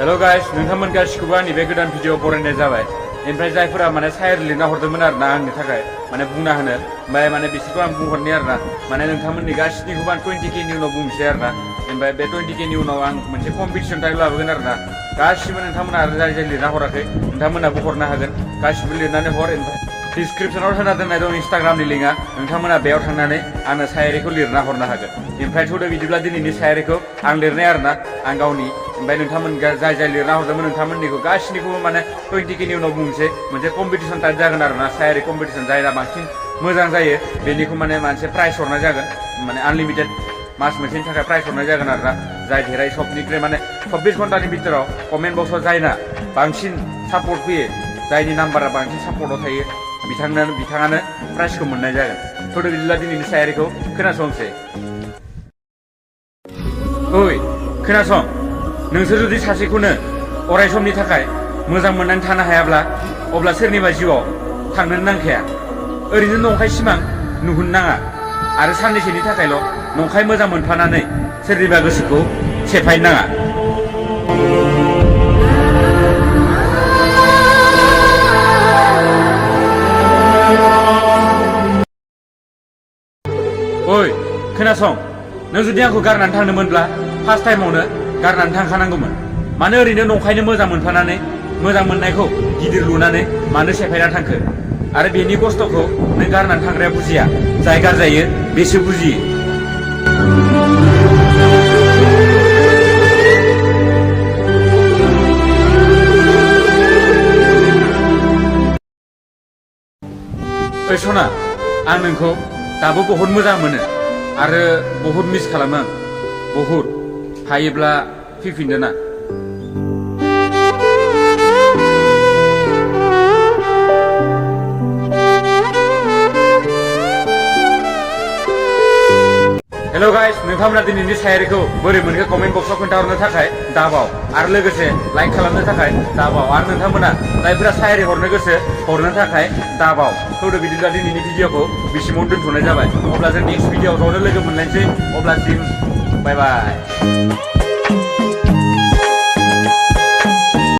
hello guys नोंथांमोन गासिखौबो आंनि बे गोदान भिडिअ बरायनाय जाबाय ओमफ्राय जायफोरा माने सायर लिरना हरदोंमोन आरोना आंनि थाखाय माने बुंना होनो ओमफ्राय माने बिसोरखौ आं बुंहरनि आरोना माने नोंथांमोननि गासिनिखौबो आं 20K नि उनाव बुंसै आरोना ओमफ्राय बे 20K नि उनाव आं मोनसे कम्पिटिसन टाइप लाबोगोन आरोना गासिबो नोंथांमोना आरो जाय जाय लिरना हराखै नोंथांमोनाबो हरनो हागोन गासिबो लिरनानै हर ओमफ्राय डिसक्रिपसनाव होना दोननाय दं इन्स्टाग्रामनि लिंकआ नोंथांमोना बेयाव थांनानै आंनो सायारिखौ लिरना हरनो हागोन ओमफ्राय थ'दो बिदिब्ला दिनैनि सायारिखौ आं लिरनाय आरोना आं गावनि ओमफ्राय नोंथांमोन जाय जाय लिरना हरदोंमोन नोंथांमोननिखौ गासिनिखौबो माने 20K नि उनाव बुंसै मोनसे कम्पिटिसन टाइप जागोन आरोना सायारि कम्पिटिसन जायना बांसिन मोजां जायो बेनिखौ माने मोनसे प्राइज हरनाय जागोन माने आनलिमिटेड मास मोनसेनि थाखाय प्राइज हरनाय जागोन आरोना जाय देराय सबनिख्रुइ माने 24 घन्टानि भितराव कमेन्ट बक्सआव जायना बांसिन सापर्ट फैयो जायनि नाम्बारा बांसिन सापर्टआव थायो बिथाङानो प्राइजखौ मोननाय जागोन थ'दो बिदिब्ला दिनैनि सायारिखौ खोनासंसै ओइ खोनासं नोंसोर जुदि सासेखौनो अराय समनि थाखाय मोजां मोननानै थानो हायाब्ला अब्ला सोरनिबा जिउआव थांनोनो नांखाया ओरैनो नंखाय सिमां नुहोनो नाङा आरो साननैसोनि थाखायल' नंखाय मोजां मोनफानानै सोरनिबा गोसोखौ सेफायनो नाङा ओइ खोनासं नों जुदि आंखौ गारनानै थांनोमोनब्ला फार्स्ट टाइमावनो गारनानै थांखानांगौमोन मानो ओरैनो नंखायनो मोजां मोनफानानै मोजां मोननायखौ गिदिर लुनानै मानो सेफायना थांखो आरो बेनि खस्थ'खौ नों गारनानै थांग्राया बुजिया जाय गारजायो बेसो बुजियो ओइ सना आं नोंखौ दाबो बहुत मोजां मोनो आरो बहुत मिस खालामो आं बहुत हायोब्ला फैफिनदो ना हेलो गाइस नोंथांमोना दिनैनि सायारिखौ बोरै मोनखो कमेन्ट बक्सआव खोन्थाहरनो थाखाय दाबाव आरो लोगोसे लाइक खालामनो थाखाय दाबाव आरो नोंथांमोना जायफोरा सायारि हरनो गोसो हरनो थाखाय दाबाव थ'दो बिदिब्ला दिनैनि भिडिअखौ बिसिमावनो दोनथ'नाय जाबाय अब्ला जों नेक्स्ट भिडिअआव ज'नो लोगो मोनलायनोसै अब्लासिम बाय बाय